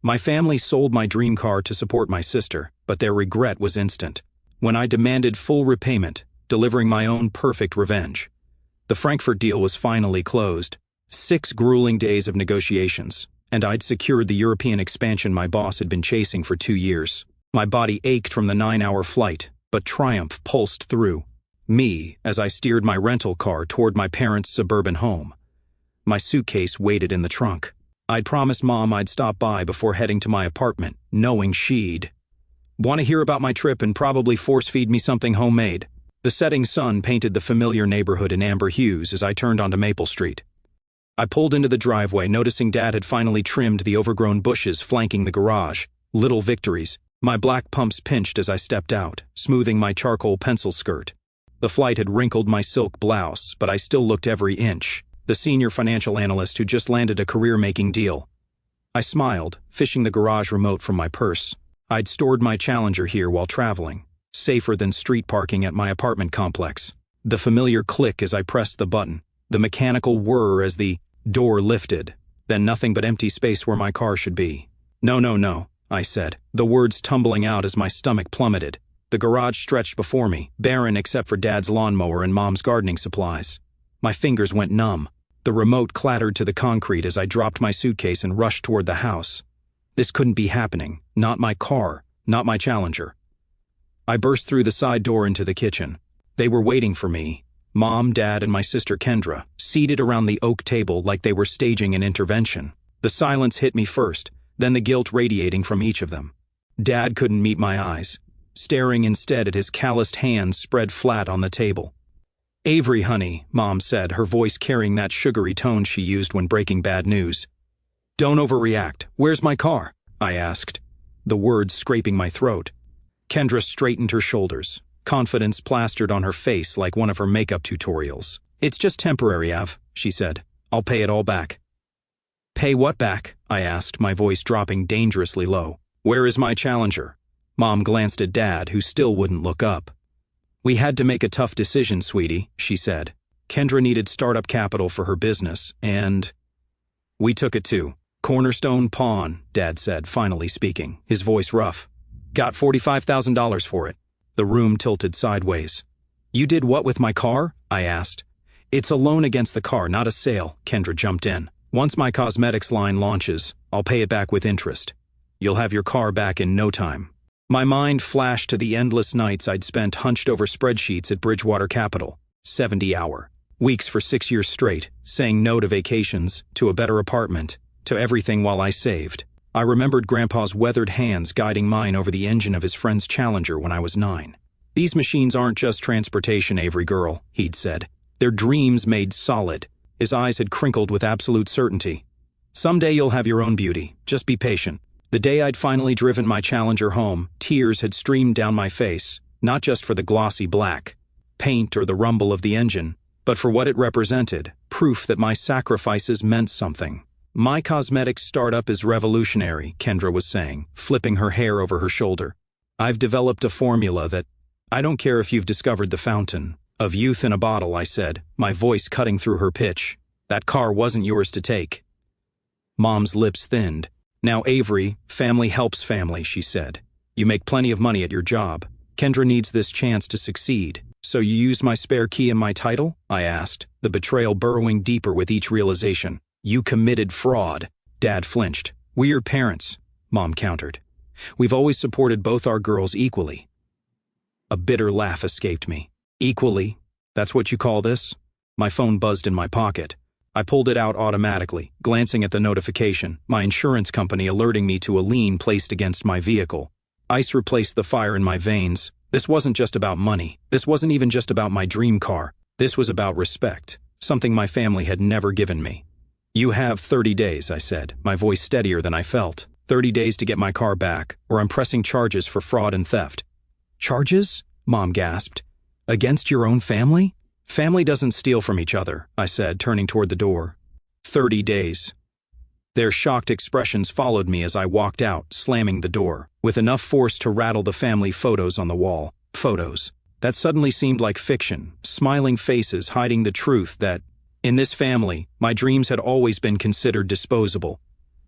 My family sold my dream car to support my sister, but their regret was instant. When I demanded full repayment, delivering my own perfect revenge. The Frankfurt deal was finally closed. 6 grueling days of negotiations, and I'd secured the European expansion my boss had been chasing for 2 years. My body ached from the 9-hour flight, but triumph pulsed through me as I steered my rental car toward my parents' suburban home. My suitcase waited in the trunk. I'd promised Mom I'd stop by before heading to my apartment, knowing she'd want to hear about my trip and probably force-feed me something homemade. The setting sun painted the familiar neighborhood in amber hues as I turned onto Maple Street. I pulled into the driveway, noticing Dad had finally trimmed the overgrown bushes flanking the garage. Little victories. My black pumps pinched as I stepped out, smoothing my charcoal pencil skirt. The flight had wrinkled my silk blouse, but I still looked every inch. The senior financial analyst who just landed a career-making deal. I smiled, fishing the garage remote from my purse. I'd stored my Challenger here while traveling, safer than street parking at my apartment complex. The familiar click as I pressed the button, the mechanical whir as the door lifted, then nothing but empty space where my car should be. No, I said, the words tumbling out as my stomach plummeted. The garage stretched before me, barren except for Dad's lawnmower and Mom's gardening supplies. My fingers went numb. The remote clattered to the concrete as I dropped my suitcase and rushed toward the house. This couldn't be happening. Not my car, not my Challenger. I burst through the side door into the kitchen. They were waiting for me. Mom, Dad, and my sister Kendra, seated around the oak table like they were staging an intervention. The silence hit me first, then the guilt radiating from each of them. Dad couldn't meet my eyes, staring instead at his calloused hands spread flat on the table. "Avery, honey," Mom said, her voice carrying that sugary tone she used when breaking bad news. "Don't overreact. Where's my car?" I asked, the words scraping my throat. Kendra straightened her shoulders, confidence plastered on her face like one of her makeup tutorials. "It's just temporary, Av," she said. "I'll pay it all back." "Pay what back?" I asked, my voice dropping dangerously low. "Where is my Challenger?" Mom glanced at Dad, who still wouldn't look up. "We had to make a tough decision, sweetie," she said. "Kendra needed startup capital for her business, and we took it too. Cornerstone Pawn," Dad said, finally speaking, his voice rough. "Got $45,000 for it." The room tilted sideways. "You did what with my car?" I asked. "It's a loan against the car, not a sale," Kendra jumped in. "Once my cosmetics line launches, I'll pay it back with interest. You'll have your car back in no time." My mind flashed to the endless nights I'd spent hunched over spreadsheets at Bridgewater Capital, 70-hour weeks for 6 years straight, saying no to vacations, to a better apartment, to everything while I saved. I remembered Grandpa's weathered hands guiding mine over the engine of his friend's Challenger when I was 9. "These machines aren't just transportation, Avery girl," he'd said. "They're dreams made solid." His eyes had crinkled with absolute certainty. "Someday you'll have your own beauty. Just be patient." The day I'd finally driven my Challenger home, tears had streamed down my face, not just for the glossy black paint or the rumble of the engine, but for what it represented, proof that my sacrifices meant something. "My cosmetics startup is revolutionary," Kendra was saying, flipping her hair over her shoulder. "I've developed a formula that, I don't care if you've discovered the fountain of youth in a bottle," I said, my voice cutting through her pitch. "That car wasn't yours to take." Mom's lips thinned. "Now, Avery, family helps family," she said. "You make plenty of money at your job. Kendra needs this chance to succeed. So you used my spare key and my title?" I asked, the betrayal burrowing deeper with each realization. "You committed fraud." Dad flinched. "We're your parents," Mom countered. "We've always supported both our girls equally." A bitter laugh escaped me. "Equally? That's what you call this?" My phone buzzed in my pocket. I pulled it out automatically, glancing at the notification, my insurance company alerting me to a lien placed against my vehicle. Ice replaced the fire in my veins. This wasn't just about money. This wasn't even just about my dream car. This was about respect, something my family had never given me. "You have 30 days, I said, my voice steadier than I felt. 30 days to get my car back, or I'm pressing charges for fraud and theft." "Charges?" Mom gasped. "Against your own family?" "Family doesn't steal from each other," I said, turning toward the door. 30 days. Their shocked expressions followed me as I walked out, slamming the door, with enough force to rattle the family photos on the wall. Photos that suddenly seemed like fiction, smiling faces hiding the truth that, in this family, my dreams had always been considered disposable.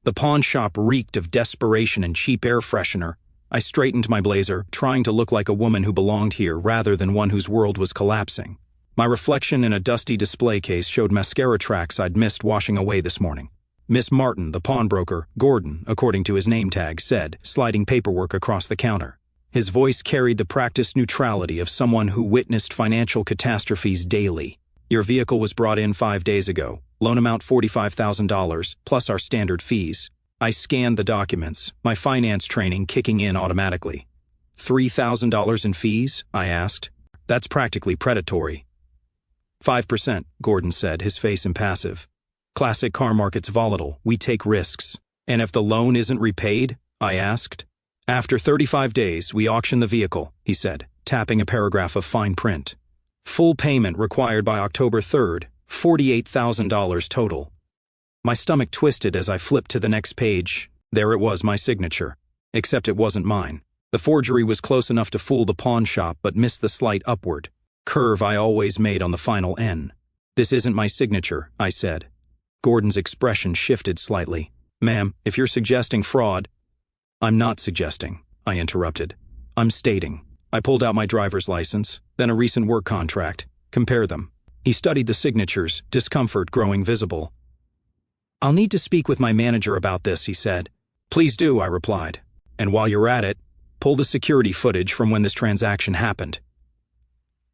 The pawn shop reeked of desperation and cheap air freshener. I straightened my blazer, trying to look like a woman who belonged here rather than one whose world was collapsing. My reflection in a dusty display case showed mascara tracks I'd missed washing away this morning. Miss Martin, the pawnbroker, Gordon, according to his name tag, said, sliding paperwork across the counter. His voice carried the practiced neutrality of someone who witnessed financial catastrophes daily. Your vehicle was brought in 5 days ago. Loan amount $45,000, plus our standard fees. I scanned the documents, my finance training kicking in automatically. $3,000 in fees? I asked. That's practically predatory. 5%, Gordon said, his face impassive. Classic car market's volatile. We take risks. And if the loan isn't repaid? I asked. After 35 days, we auction the vehicle, he said, tapping a paragraph of fine print. Full payment required by October 3rd, $48,000 total. My stomach twisted as I flipped to the next page. There it was, my signature. Except it wasn't mine. The forgery was close enough to fool the pawn shop but missed the slight upward curve I always made on the final N. This isn't my signature, I said. Gordon's expression shifted slightly. Ma'am, if you're suggesting fraud— I'm not suggesting, I interrupted. I'm stating. I pulled out my driver's license, then a recent work contract. Compare them. He studied the signatures, discomfort growing visible. I'll need to speak with my manager about this, he said. Please do, I replied. And while you're at it, pull the security footage from when this transaction happened.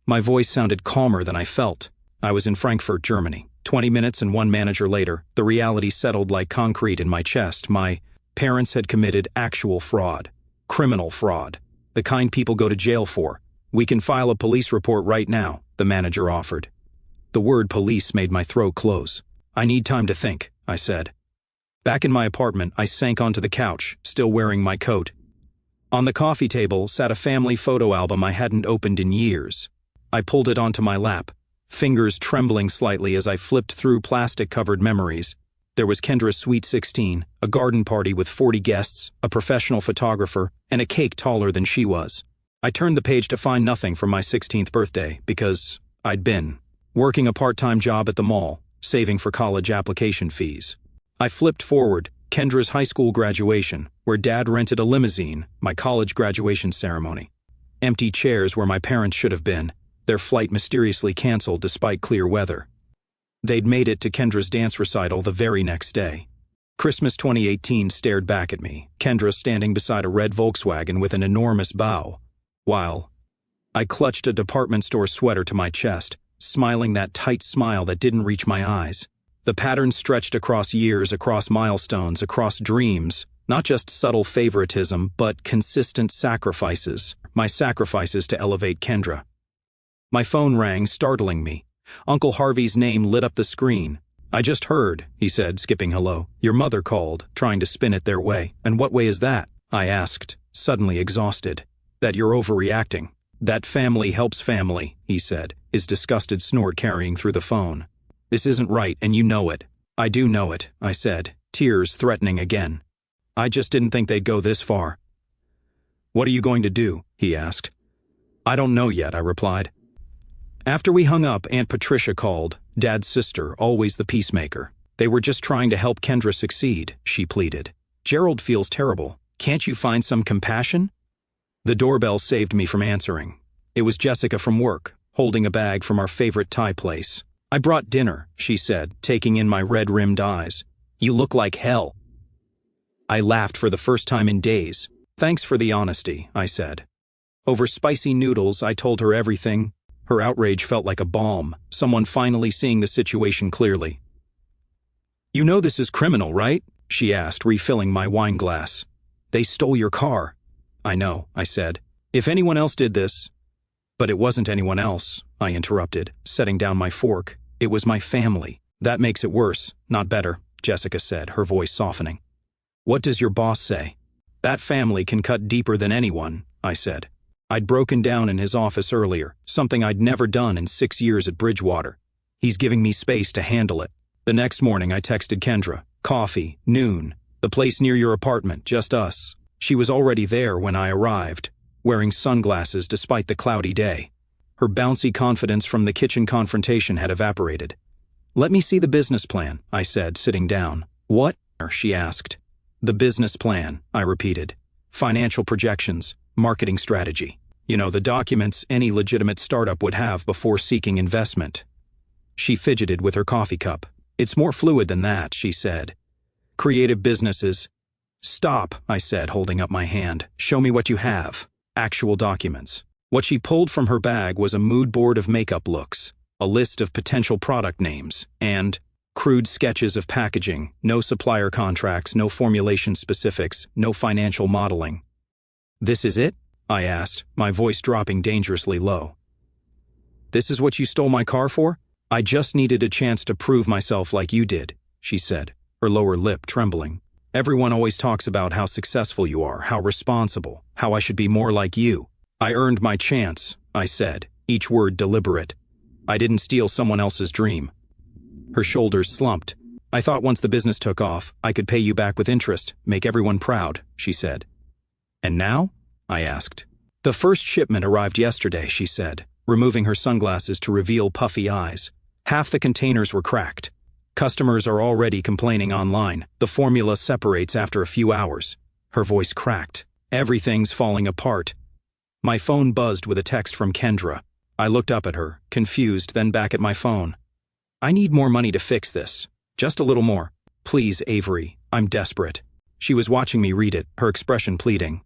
My voice sounded calmer than I felt. I was in Frankfurt, Germany. 20 minutes and one manager later, the reality settled like concrete in my chest. My parents had committed actual fraud. Criminal fraud. The kind people go to jail for. We can file a police report right now, the manager offered. The word police made my throat close. I need time to think, I said. Back in my apartment, I sank onto the couch, still wearing my coat. On the coffee table sat a family photo album I hadn't opened in years. I pulled it onto my lap, fingers trembling slightly as I flipped through plastic-covered memories. There was Kendra's Sweet 16, a garden party with 40 guests, a professional photographer, and a cake taller than she was. I turned the page to find nothing from my 16th birthday because I'd been working a part-time job at the mall, saving for college application fees. I flipped forward, Kendra's high school graduation, where Dad rented a limousine, my college graduation ceremony. Empty chairs where my parents should have been, their flight mysteriously canceled despite clear weather. They'd made it to Kendra's dance recital the very next day. Christmas 2018 stared back at me, Kendra standing beside a red Volkswagen with an enormous bow, while I clutched a department store sweater to my chest, smiling that tight smile that didn't reach my eyes. The pattern stretched across years, across milestones, across dreams, not just subtle favoritism, but consistent sacrifices, my sacrifices to elevate Kendra. My phone rang, startling me. Uncle Harvey's name lit up the screen. I just heard, he said, skipping hello. Your mother called, trying to spin it their way. And what way is that? I asked, suddenly exhausted. That you're overreacting. That family helps family, he said, his disgusted snort carrying through the phone. This isn't right, and you know it. I do know it, I said, tears threatening again. I just didn't think they'd go this far. What are you going to do? He asked. I don't know yet, I replied. After we hung up, Aunt Patricia called, Dad's sister, always the peacemaker. They were just trying to help Kendra succeed, she pleaded. Gerald feels terrible. Can't you find some compassion? The doorbell saved me from answering. It was Jessica from work, holding a bag from our favorite Thai place. I brought dinner, she said, taking in my red-rimmed eyes. You look like hell. I laughed for the first time in days. Thanks for the honesty, I said. Over spicy noodles, I told her everything. Her outrage felt like a balm, someone finally seeing the situation clearly. You know this is criminal, right? She asked, refilling my wine glass. They stole your car. I know, I said. If anyone else did this— But it wasn't anyone else, I interrupted, setting down my fork. It was my family. That makes it worse, not better, Jessica said, her voice softening. What does your boss say? That family can cut deeper than anyone, I said. I'd broken down in his office earlier, something I'd never done in 6 years at Bridgewater. He's giving me space to handle it. The next morning I texted Kendra. Coffee, noon. The place near your apartment, just us. She was already there when I arrived, wearing sunglasses despite the cloudy day. Her bouncy confidence from the kitchen confrontation had evaporated. Let me see the business plan, I said, sitting down. What? She asked. The business plan, I repeated. Financial projections, marketing strategy. You know, the documents any legitimate startup would have before seeking investment. She fidgeted with her coffee cup. It's more fluid than that, she said. Creative businesses. Stop, I said, holding up my hand. Show me what you have. Actual documents. What she pulled from her bag was a mood board of makeup looks, a list of potential product names, and crude sketches of packaging, no supplier contracts, no formulation specifics, no financial modeling. This is it? I asked, my voice dropping dangerously low. This is what you stole my car for? I just needed a chance to prove myself like you did, she said, her lower lip trembling. Everyone always talks about how successful you are, how responsible, how I should be more like you. I earned my chance, I said, each word deliberate. I didn't steal someone else's dream. Her shoulders slumped. I thought once the business took off, I could pay you back with interest, make everyone proud, she said. And now? I asked. The first shipment arrived yesterday, she said, removing her sunglasses to reveal puffy eyes. Half the containers were cracked. Customers are already complaining online. The formula separates after a few hours. Her voice cracked. Everything's falling apart. My phone buzzed with a text from Kendra. I looked up at her, confused, then back at my phone. I need more money to fix this. Just a little more. Please, Avery. I'm desperate. She was watching me read it, her expression pleading.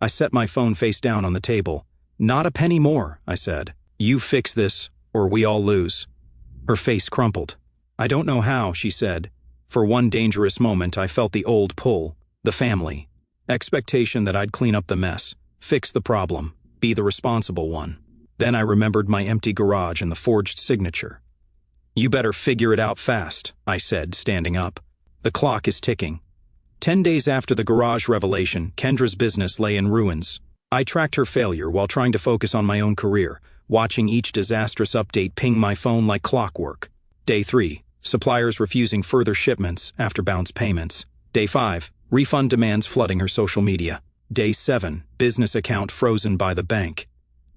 I set my phone face down on the table. Not a penny more, I said. You fix this, or we all lose. Her face crumpled. I don't know how, she said. For one dangerous moment, I felt the old pull, the family. Expectation that I'd clean up the mess, fix the problem, be the responsible one. Then I remembered my empty garage and the forged signature. You better figure it out fast, I said, standing up. The clock is ticking. 10 days after the garage revelation, Kendra's business lay in ruins. I tracked her failure while trying to focus on my own career, watching each disastrous update ping my phone like clockwork. Day 3, suppliers refusing further shipments after bounce payments. Day 5, refund demands flooding her social media. Day 7, business account frozen by the bank.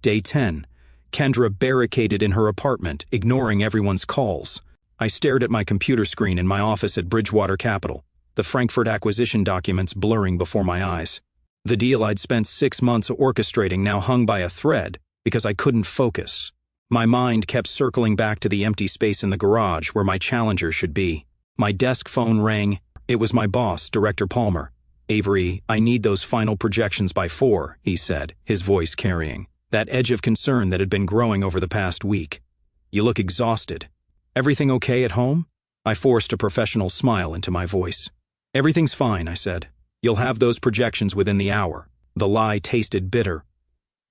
Day 10, Kendra barricaded in her apartment, ignoring everyone's calls. I stared at my computer screen in my office at Bridgewater Capital, the Frankfurt acquisition documents blurring before my eyes. The deal I'd spent 6 months orchestrating now hung by a thread because I couldn't focus. My mind kept circling back to the empty space in the garage where my challenger should be. My desk phone rang. It was my boss, Director Palmer. Avery, I need those final projections by 4, he said, his voice carrying that edge of concern that had been growing over the past week. You look exhausted. Everything okay at home? I forced a professional smile into my voice. Everything's fine, I said. You'll have those projections within the hour. The lie tasted bitter.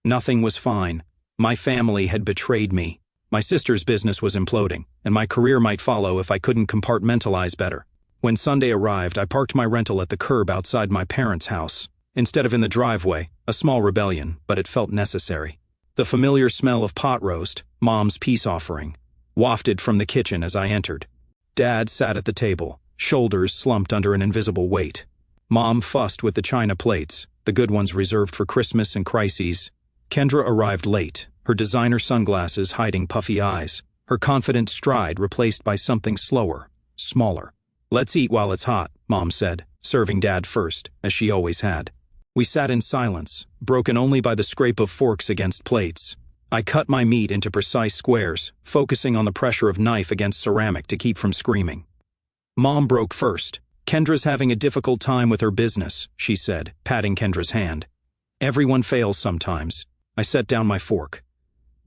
Nothing was fine. My family had betrayed me. My sister's business was imploding, and my career might follow if I couldn't compartmentalize better. When Sunday arrived, I parked my rental at the curb outside my parents' house. Instead of in the driveway, a small rebellion, but it felt necessary. The familiar smell of pot roast, Mom's peace offering, wafted from the kitchen as I entered. Dad sat at the table, shoulders slumped under an invisible weight. Mom fussed with the china plates, the good ones reserved for Christmas and crises. Kendra arrived late, her designer sunglasses hiding puffy eyes, her confident stride replaced by something slower, smaller. Let's eat while it's hot, Mom said, serving Dad first, as she always had. We sat in silence, broken only by the scrape of forks against plates. I cut my meat into precise squares, focusing on the pressure of knife against ceramic to keep from screaming. Mom broke first. Kendra's having a difficult time with her business, she said, patting Kendra's hand. Everyone fails sometimes. I set down my fork.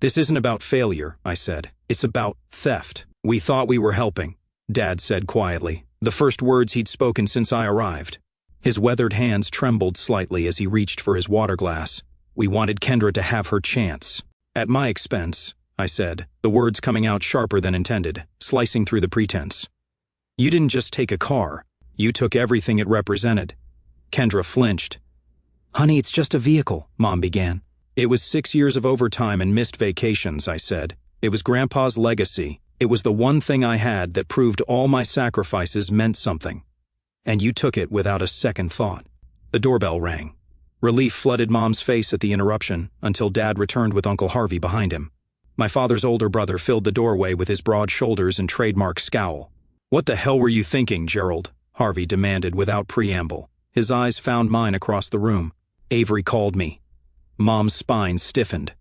This isn't about failure, I said. It's about theft. We thought we were helping, Dad said quietly, the first words he'd spoken since I arrived. His weathered hands trembled slightly as he reached for his water glass. We wanted Kendra to have her chance. At my expense, I said, the words coming out sharper than intended, slicing through the pretense. You didn't just take a car. You took everything it represented. Kendra flinched. Honey, it's just a vehicle, Mom began. It was 6 years of overtime and missed vacations, I said. It was Grandpa's legacy. It was the one thing I had that proved all my sacrifices meant something. And you took it without a second thought. The doorbell rang. Relief flooded Mom's face at the interruption until Dad returned with Uncle Harvey behind him. My father's older brother filled the doorway with his broad shoulders and trademark scowl. What the hell were you thinking, Gerald? Harvey demanded without preamble. His eyes found mine across the room. Avery called me. Mom's spine stiffened.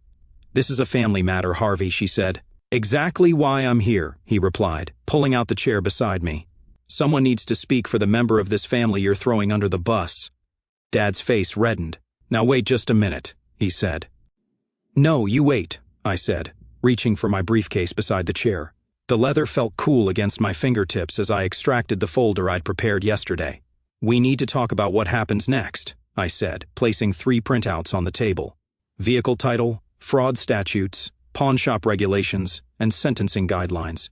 "This is a family matter, Harvey," she said. "Exactly why I'm here," he replied, pulling out the chair beside me. "Someone needs to speak for the member of this family you're throwing under the bus." Dad's face reddened. "Now wait just a minute," he said. "No, you wait," I said, reaching for my briefcase beside the chair. The leather felt cool against my fingertips as I extracted the folder I'd prepared yesterday. "We need to talk about what happens next," I said, placing 3 printouts on the table. Vehicle title, fraud statutes, pawnshop regulations, and sentencing guidelines.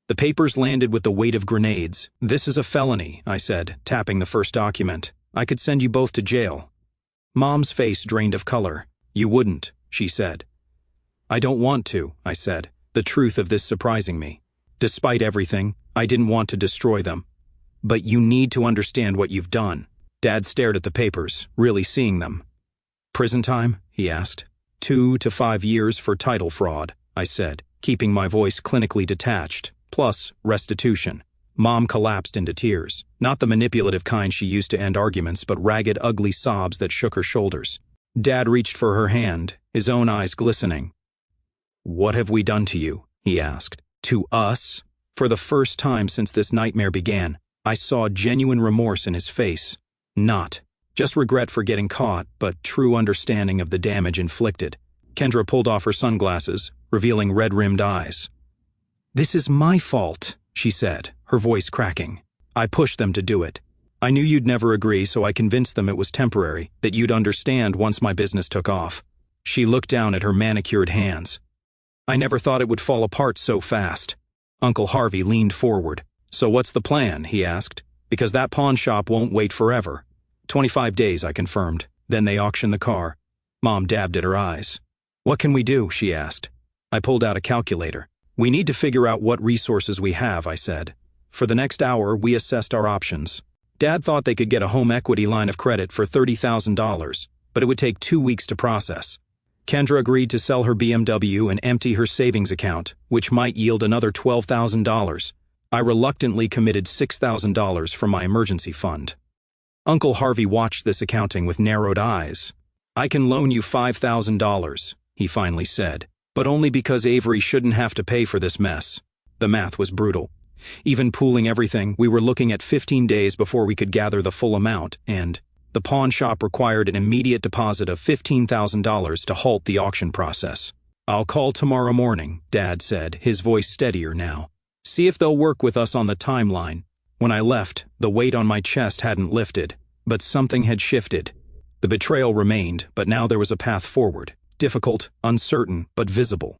The papers landed with the weight of grenades. "This is a felony," I said, tapping the first document. "I could send you both to jail." Mom's face drained of color. "You wouldn't," she said. "I don't want to," I said, the truth of this surprising me. "Despite everything, I didn't want to destroy them. But you need to understand what you've done." Dad stared at the papers, really seeing them. "Prison time?" he asked. 2 to 5 years for title fraud, I said, keeping my voice clinically detached, plus restitution. Mom collapsed into tears, not the manipulative kind she used to end arguments, but ragged, ugly sobs that shook her shoulders. Dad reached for her hand, his own eyes glistening. "What have we done to you?" he asked. "To us?" For the first time since this nightmare began, I saw genuine remorse in his face. Not just regret for getting caught, but true understanding of the damage inflicted. Kendra pulled off her sunglasses, revealing red-rimmed eyes. "This is my fault," she said, her voice cracking. "I pushed them to do it. I knew you'd never agree, so I convinced them it was temporary, that you'd understand once my business took off." She looked down at her manicured hands. "I never thought it would fall apart so fast." Uncle Harvey leaned forward. "So what's the plan?" he asked. "Because that pawn shop won't wait forever." 25 days, I confirmed. Then they auctioned the car. Mom dabbed at her eyes. "What can we do?" she asked. I pulled out a calculator. "We need to figure out what resources we have," I said. For the next hour, we assessed our options. Dad thought they could get a home equity line of credit for $30,000, but it would take 2 weeks to process. Kendra agreed to sell her BMW and empty her savings account, which might yield another $12,000. I reluctantly committed $6,000 from my emergency fund. Uncle Harvey watched this accounting with narrowed eyes. "I can loan you $5,000, he finally said, "but only because Avery shouldn't have to pay for this mess." The math was brutal. Even pooling everything, we were looking at 15 days before we could gather the full amount, and the pawn shop required an immediate deposit of $15,000 to halt the auction process. "I'll call tomorrow morning," Dad said, his voice steadier now. "See if they'll work with us on the timeline." When I left, the weight on my chest hadn't lifted, but something had shifted. The betrayal remained, but now there was a path forward. Difficult, uncertain, but visible.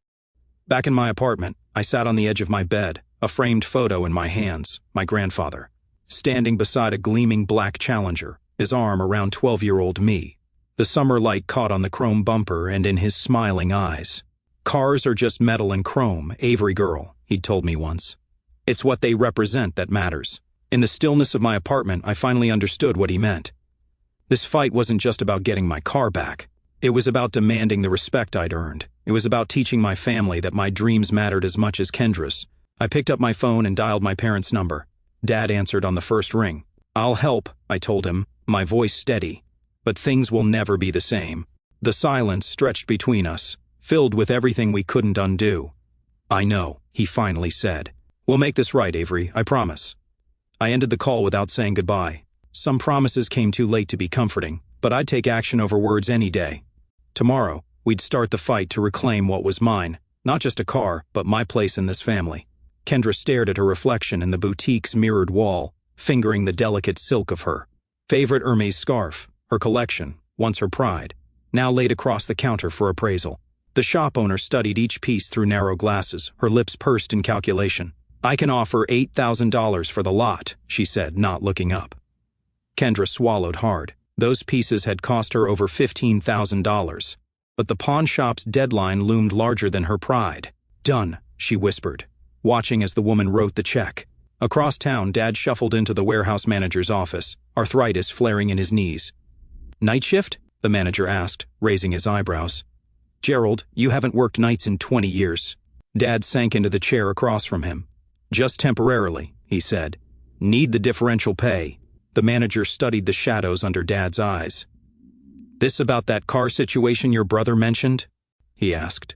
Back in my apartment, I sat on the edge of my bed, a framed photo in my hands, my grandfather, standing beside a gleaming black Challenger, his arm around 12-year-old me. The summer light caught on the chrome bumper and in his smiling eyes. "Cars are just metal and chrome, Avery girl," he'd told me once. "It's what they represent that matters." In the stillness of my apartment, I finally understood what he meant. This fight wasn't just about getting my car back. It was about demanding the respect I'd earned. It was about teaching my family that my dreams mattered as much as Kendra's. I picked up my phone and dialed my parents' number. Dad answered on the first ring. "I'll help," I told him, my voice steady. "But things will never be the same." The silence stretched between us, filled with everything we couldn't undo. "I know," he finally said. "We'll make this right, Avery, I promise." I ended the call without saying goodbye. Some promises came too late to be comforting, but I'd take action over words any day. Tomorrow, we'd start the fight to reclaim what was mine, not just a car, but my place in this family. Kendra stared at her reflection in the boutique's mirrored wall, fingering the delicate silk of her favorite Hermes scarf, her collection, once her pride, now laid across the counter for appraisal. The shop owner studied each piece through narrow glasses, her lips pursed in calculation. "I can offer $8,000 for the lot," she said, not looking up. Kendra swallowed hard. Those pieces had cost her over $15,000. But the pawn shop's deadline loomed larger than her pride. "Done," she whispered, watching as the woman wrote the check. Across town, Dad shuffled into the warehouse manager's office, arthritis flaring in his knees. "Night shift?" the manager asked, raising his eyebrows. "Gerald, you haven't worked nights in 20 years. Dad sank into the chair across from him. "Just temporarily," he said. "Need the differential pay." The manager studied the shadows under Dad's eyes. "This about that car situation your brother mentioned?" he asked.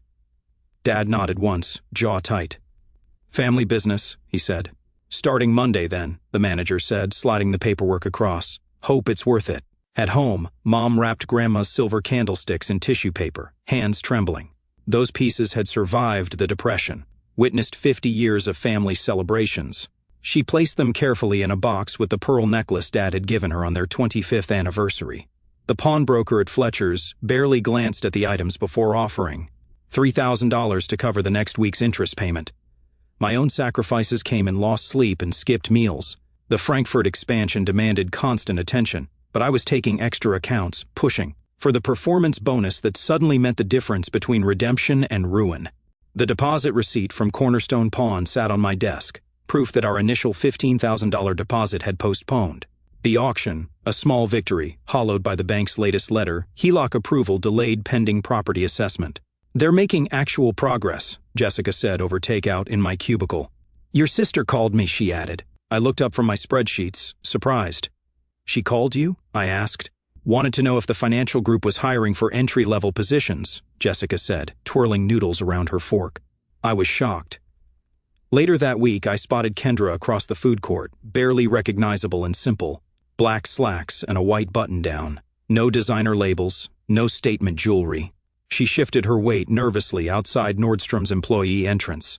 Dad nodded once, jaw tight. "Family business," he said. "Starting Monday then," the manager said, sliding the paperwork across. "Hope it's worth it." At home, Mom wrapped Grandma's silver candlesticks in tissue paper, hands trembling. Those pieces had survived the Depression, witnessed 50 years of family celebrations. She placed them carefully in a box with the pearl necklace Dad had given her on their 25th anniversary. The pawnbroker at Fletcher's barely glanced at the items before offering $3,000 to cover the next week's interest payment. My own sacrifices came in lost sleep and skipped meals. The Frankfurt expansion demanded constant attention, but I was taking extra accounts, pushing for the performance bonus that suddenly meant the difference between redemption and ruin. The deposit receipt from Cornerstone Pawn sat on my desk, proof that our initial $15,000 deposit had postponed. The auction, a small victory, hollowed by the bank's latest letter, HELOC approval delayed pending property assessment. "They're making actual progress," Jessica said over takeout in my cubicle. "Your sister called me," she added. I looked up from my spreadsheets, surprised. "She called you?" I asked. "Wanted to know if the financial group was hiring for entry-level positions," Jessica said, twirling noodles around her fork. I was shocked. Later that week, I spotted Kendra across the food court, barely recognizable and simple. Black slacks and a white button-down. No designer labels, no statement jewelry. She shifted her weight nervously outside Nordstrom's employee entrance.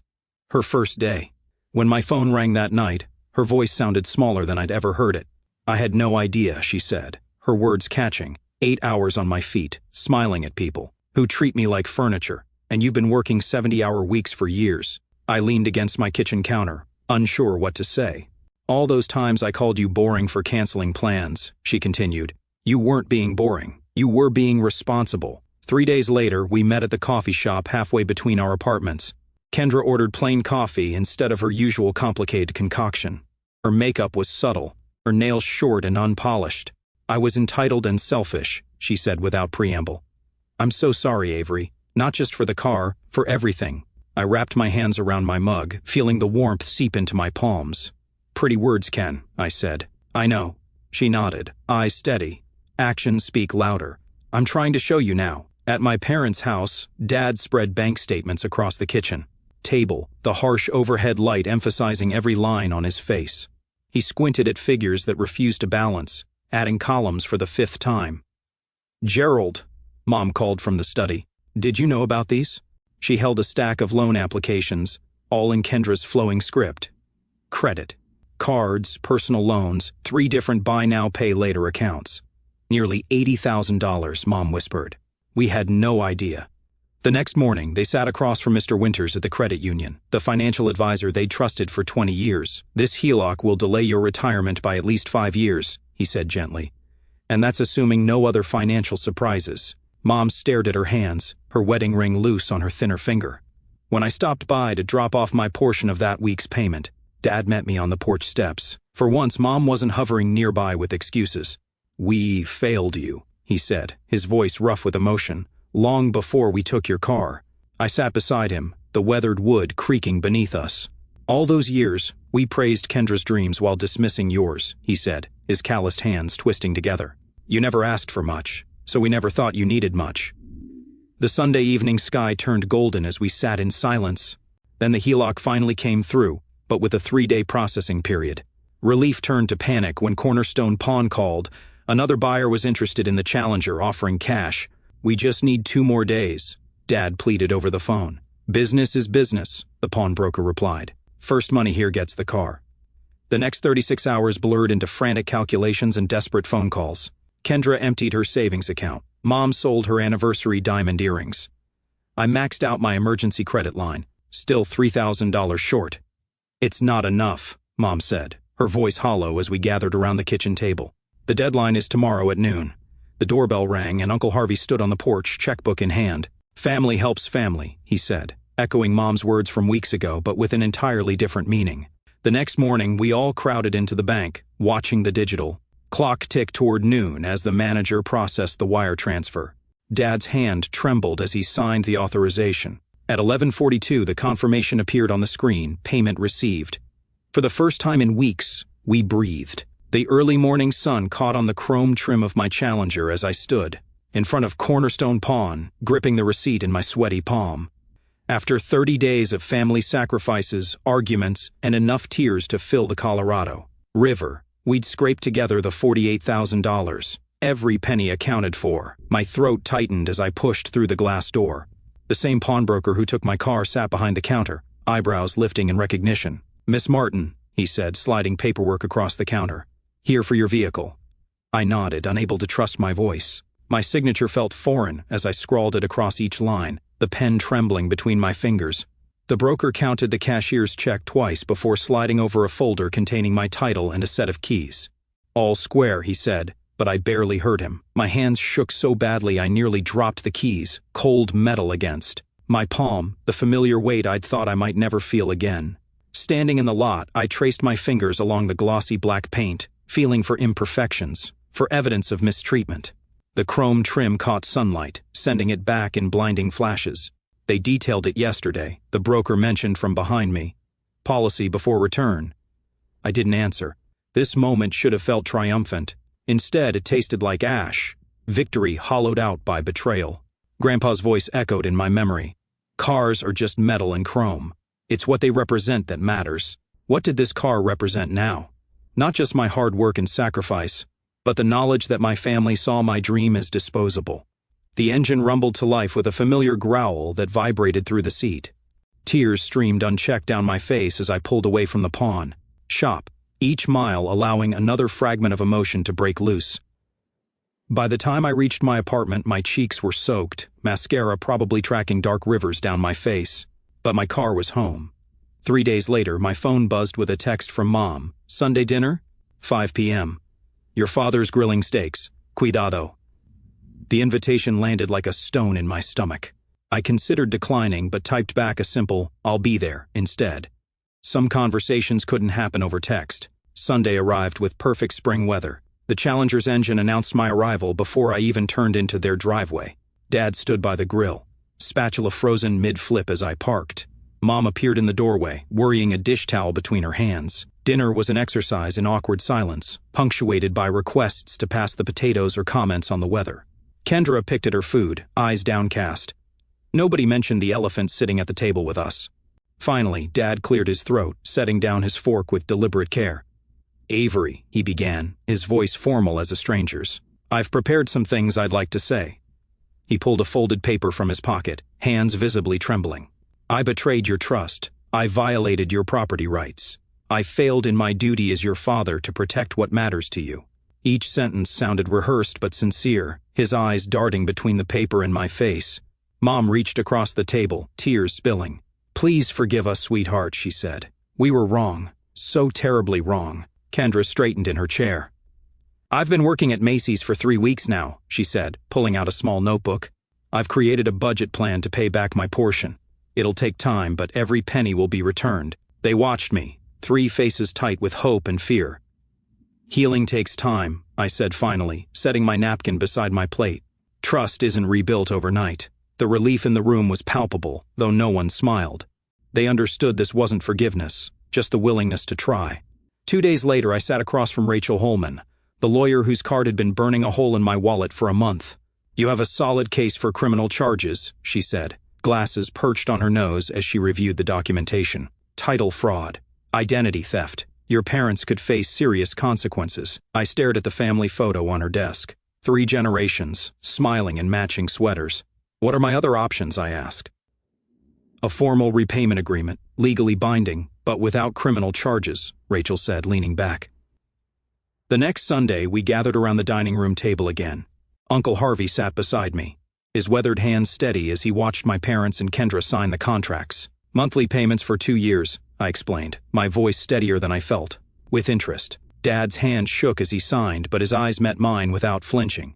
Her first day. When my phone rang that night, her voice sounded smaller than I'd ever heard it. "I had no idea," she said, her words catching. 8 hours on my feet, smiling at people who treat me like furniture, and you've been working 70-hour weeks for years. I leaned against my kitchen counter, unsure what to say. "All those times I called you boring for canceling plans," she continued. "You weren't being boring. You were being responsible." 3 days later, we met at the coffee shop halfway between our apartments. Kendra ordered plain coffee instead of her usual complicated concoction. Her makeup was subtle, her nails short and unpolished. "I was entitled and selfish," she said without preamble. "I'm so sorry, Avery. Not just for the car, for everything." I wrapped my hands around my mug, feeling the warmth seep into my palms. "Pretty words, Ken," I said. "I know." She nodded, eyes steady. "Actions speak louder. I'm trying to show you now." At my parents' house, Dad spread bank statements across the kitchen table, the harsh overhead light emphasizing every line on his face. He squinted at figures that refused to balance, adding columns for the 5th time. "Gerald," Mom called from the study. "Did you know about these?" She held a stack of loan applications, all in Kendra's flowing script. Credit, cards, personal loans, 3 different buy now, pay later accounts. "Nearly $80,000, Mom whispered. We had no idea. The next morning, they sat across from Mr. Winters at the credit union, the financial advisor they'd trusted for 20 years. "This HELOC will delay your retirement by at least 5 years, he said gently. "And that's assuming no other financial surprises." Mom stared at her hands, her wedding ring loose on her thinner finger. When I stopped by to drop off my portion of that week's payment, Dad met me on the porch steps. For once, Mom wasn't hovering nearby with excuses. "We failed you," he said, his voice rough with emotion, "long before we took your car." I sat beside him, the weathered wood creaking beneath us. "All those years, we praised Kendra's dreams while dismissing yours," he said, his calloused hands twisting together. "You never asked for much, so we never thought you needed much." The Sunday evening sky turned golden as we sat in silence. Then the HELOC finally came through, but with a 3-day processing period. Relief turned to panic when Cornerstone Pawn called. Another buyer was interested in the Challenger, offering cash. "We just need 2 more days," Dad pleaded over the phone. "Business is business," the pawnbroker replied. "First money here gets the car." The next 36 hours blurred into frantic calculations and desperate phone calls. Kendra emptied her savings account. Mom sold her anniversary diamond earrings. I maxed out my emergency credit line, still $3,000 short. "It's not enough," Mom said, her voice hollow as we gathered around the kitchen table. "The deadline is tomorrow at noon." The doorbell rang and Uncle Harvey stood on the porch, checkbook in hand. "Family helps family," he said, echoing Mom's words from weeks ago, but with an entirely different meaning. The next morning, we all crowded into the bank, watching the digital clock tick toward noon as the manager processed the wire transfer. Dad's hand trembled as he signed the authorization. At 11:42, the confirmation appeared on the screen, payment received. For the first time in weeks, we breathed. The early morning sun caught on the chrome trim of my Challenger as I stood in front of Cornerstone Pawn, gripping the receipt in my sweaty palm. After 30 days of family sacrifices, arguments, and enough tears to fill the Colorado River, we'd scraped together the $48,000. Every penny accounted for. My throat tightened as I pushed through the glass door. The same pawnbroker who took my car sat behind the counter, eyebrows lifting in recognition. "Miss Martin," he said, sliding paperwork across the counter. "Here for your vehicle." I nodded, unable to trust my voice. My signature felt foreign as I scrawled it across each line, the pen trembling between my fingers. The broker counted the cashier's check twice before sliding over a folder containing my title and a set of keys. "All square," he said, but I barely heard him. My hands shook so badly I nearly dropped the keys, cold metal against my palm, the familiar weight I'd thought I might never feel again. Standing in the lot, I traced my fingers along the glossy black paint, feeling for imperfections, for evidence of mistreatment. The chrome trim caught sunlight, sending it back in blinding flashes. "They detailed it yesterday," the broker mentioned from behind me. "Policy before return." I didn't answer. This moment should have felt triumphant. Instead, it tasted like ash, victory hollowed out by betrayal. Grandpa's voice echoed in my memory. "Cars are just metal and chrome. It's what they represent that matters." What did this car represent now? Not just my hard work and sacrifice, but the knowledge that my family saw my dream as disposable. The engine rumbled to life with a familiar growl that vibrated through the seat. Tears streamed unchecked down my face as I pulled away from the pawn shop, each mile allowing another fragment of emotion to break loose. By the time I reached my apartment, my cheeks were soaked, mascara probably tracking dark rivers down my face. But my car was home. 3 days later, my phone buzzed with a text from Mom. "Sunday dinner? 5 p.m. Your father's grilling steaks. Cuidado." The invitation landed like a stone in my stomach. I considered declining, but typed back a simple, "I'll be there," instead. Some conversations couldn't happen over text. Sunday arrived with perfect spring weather. The Challenger's engine announced my arrival before I even turned into their driveway. Dad stood by the grill, spatula frozen mid-flip as I parked. Mom appeared in the doorway, worrying a dish towel between her hands. Dinner was an exercise in awkward silence, punctuated by requests to pass the potatoes or comments on the weather. Kendra picked at her food, eyes downcast. Nobody mentioned the elephant sitting at the table with us. Finally, Dad cleared his throat, setting down his fork with deliberate care. "Avery," he began, his voice formal as a stranger's. "I've prepared some things I'd like to say." He pulled a folded paper from his pocket, hands visibly trembling. "I betrayed your trust. I violated your property rights. I failed in my duty as your father to protect what matters to you." Each sentence sounded rehearsed but sincere, his eyes darting between the paper and my face. Mom reached across the table, tears spilling. "Please forgive us, sweetheart," she said. "We were wrong. So terribly wrong." Kendra straightened in her chair. "I've been working at Macy's for 3 weeks now," she said, pulling out a small notebook. "I've created a budget plan to pay back my portion. It'll take time, but every penny will be returned." They watched me, 3 faces tight with hope and fear. "Healing takes time," I said finally, setting my napkin beside my plate. "Trust isn't rebuilt overnight." The relief in the room was palpable, though no one smiled. They understood this wasn't forgiveness, just the willingness to try. 2 days later, I sat across from Rachel Holman, the lawyer whose card had been burning a hole in my wallet for a month. "You have a solid case for criminal charges," she said, glasses perched on her nose as she reviewed the documentation. "Title fraud, identity theft. Your parents could face serious consequences." I stared at the family photo on her desk. 3 generations, smiling in matching sweaters. "What are my other options?" I asked. "A formal repayment agreement, legally binding, but without criminal charges," Rachel said, leaning back. The next Sunday, we gathered around the dining room table again. Uncle Harvey sat beside me, his weathered hands steady as he watched my parents and Kendra sign the contracts. "Monthly payments for 2 years, I explained, my voice steadier than I felt. "With interest." Dad's hand shook as he signed, but his eyes met mine without flinching.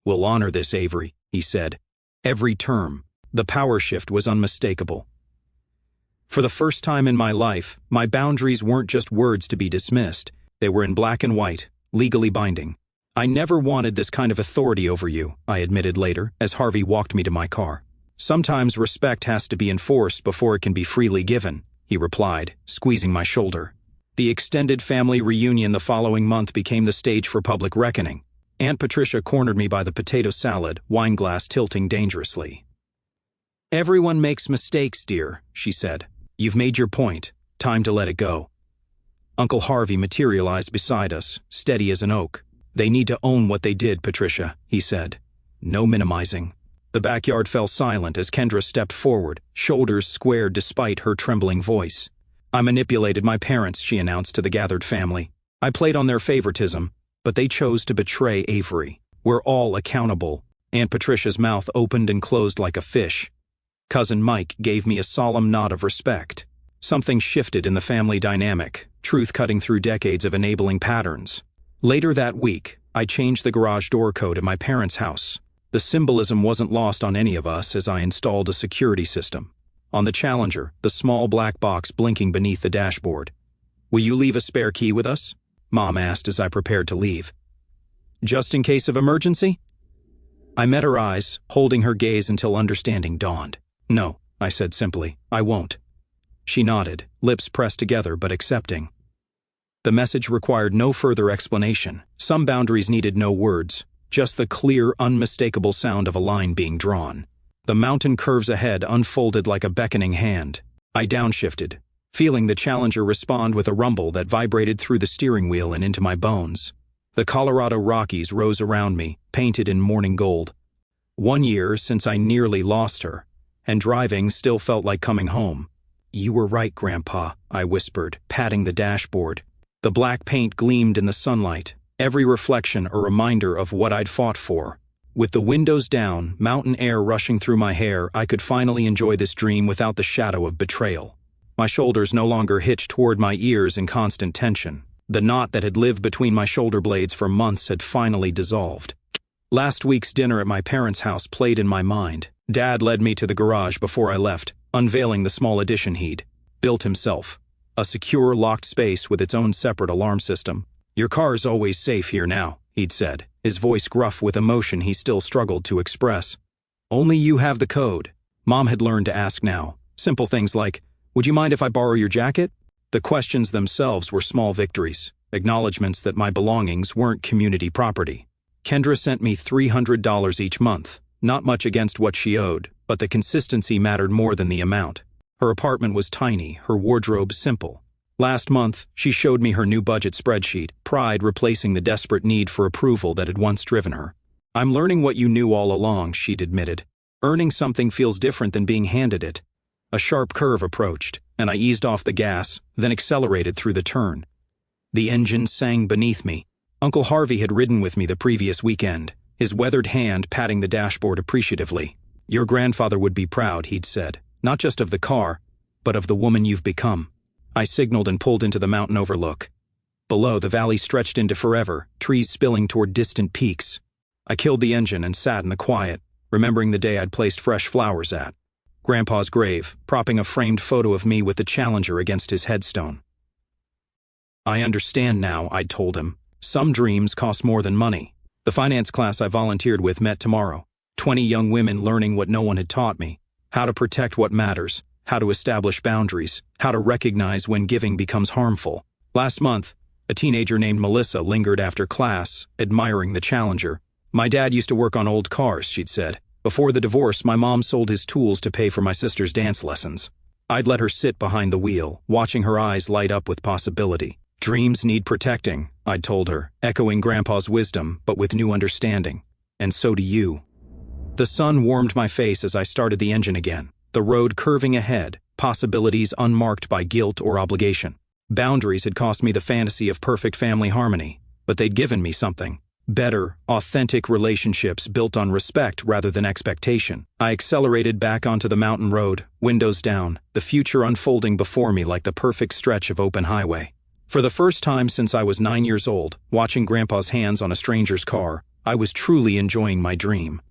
"We'll honor this, Avery," he said. Every term. The power shift was unmistakable. For the first time in my life, my boundaries weren't just words to be dismissed. They were in black and white, legally binding. "I never wanted this kind of authority over you," I admitted later, as Harvey walked me to my car. "Sometimes respect has to be enforced before it can be freely given," he replied, squeezing my shoulder. The extended family reunion the following month became the stage for public reckoning. Aunt Patricia cornered me by the potato salad, wine glass tilting dangerously. "Everyone makes mistakes, dear," she said. "You've made your point. Time to let it go." Uncle Harvey materialized beside us, steady as an oak. "They need to own what they did, Patricia," he said. "No minimizing." The backyard fell silent as Kendra stepped forward, shoulders squared despite her trembling voice. "I manipulated my parents," she announced to the gathered family. "I played on their favoritism, but they chose to betray Avery. We're all accountable." Aunt Patricia's mouth opened and closed like a fish. Cousin Mike gave me a solemn nod of respect. Something shifted in the family dynamic, truth cutting through decades of enabling patterns. Later that week, I changed the garage door code at my parents' house. The symbolism wasn't lost on any of us as I installed a security system. On the Challenger, the small black box blinking beneath the dashboard. "Will you leave a spare key with us?" Mom asked as I prepared to leave. "Just in case of emergency?" I met her eyes, holding her gaze until understanding dawned. "No," I said simply, "I won't." She nodded, lips pressed together but accepting. The message required no further explanation. Some boundaries needed no words, just the clear, unmistakable sound of a line being drawn. The mountain curves ahead unfolded like a beckoning hand. I downshifted, feeling the Challenger respond with a rumble that vibrated through the steering wheel and into my bones. The Colorado Rockies rose around me, painted in morning gold. 1 year since I nearly lost her, and driving still felt like coming home. "You were right, Grandpa," I whispered, patting the dashboard. The black paint gleamed in the sunlight, every reflection a reminder of what I'd fought for. With the windows down, mountain air rushing through my hair, I could finally enjoy this dream without the shadow of betrayal. My shoulders no longer hitched toward my ears in constant tension. The knot that had lived between my shoulder blades for months had finally dissolved. Last week's dinner at my parents' house played in my mind. Dad led me to the garage before I left, unveiling the small addition he'd built himself. A secure, locked space with its own separate alarm system. "Your car's always safe here now," he'd said, his voice gruff with emotion he still struggled to express. "Only you have the code." Mom had learned to ask now. Simple things like, "Would you mind if I borrow your jacket?" The questions themselves were small victories, acknowledgments that my belongings weren't community property. Kendra sent me $300 each month, not much against what she owed, but the consistency mattered more than the amount. Her apartment was tiny, her wardrobe simple. Last month, she showed me her new budget spreadsheet, pride replacing the desperate need for approval that had once driven her. "I'm learning what you knew all along," she'd admitted. "Earning something feels different than being handed it." A sharp curve approached, and I eased off the gas, then accelerated through the turn. The engine sang beneath me. Uncle Harvey had ridden with me the previous weekend, his weathered hand patting the dashboard appreciatively. "Your grandfather would be proud," he'd said, "not just of the car, but of the woman you've become." I signaled and pulled into the mountain overlook. Below, the valley stretched into forever, trees spilling toward distant peaks. I killed the engine and sat in the quiet, remembering the day I'd placed fresh flowers at Grandpa's grave, propping a framed photo of me with the Challenger against his headstone. "I understand now," I'd told him. "Some dreams cost more than money." The finance class I volunteered with met tomorrow. 20 young women learning what no one had taught me. How to protect what matters, how to establish boundaries, how to recognize when giving becomes harmful. Last month, a teenager named Melissa lingered after class, admiring the Challenger. "My dad used to work on old cars," she'd said. "Before the divorce, my mom sold his tools to pay for my sister's dance lessons." I'd let her sit behind the wheel, watching her eyes light up with possibility. "Dreams need protecting," I'd told her, echoing Grandpa's wisdom, but with new understanding. "And so do you." The sun warmed my face as I started the engine again, the road curving ahead, possibilities unmarked by guilt or obligation. Boundaries had cost me the fantasy of perfect family harmony, but they'd given me something. Better, authentic relationships built on respect rather than expectation. I accelerated back onto the mountain road, windows down, the future unfolding before me like the perfect stretch of open highway. For the first time since I was 9 years old, watching Grandpa's hands on a stranger's car, I was truly enjoying my dream.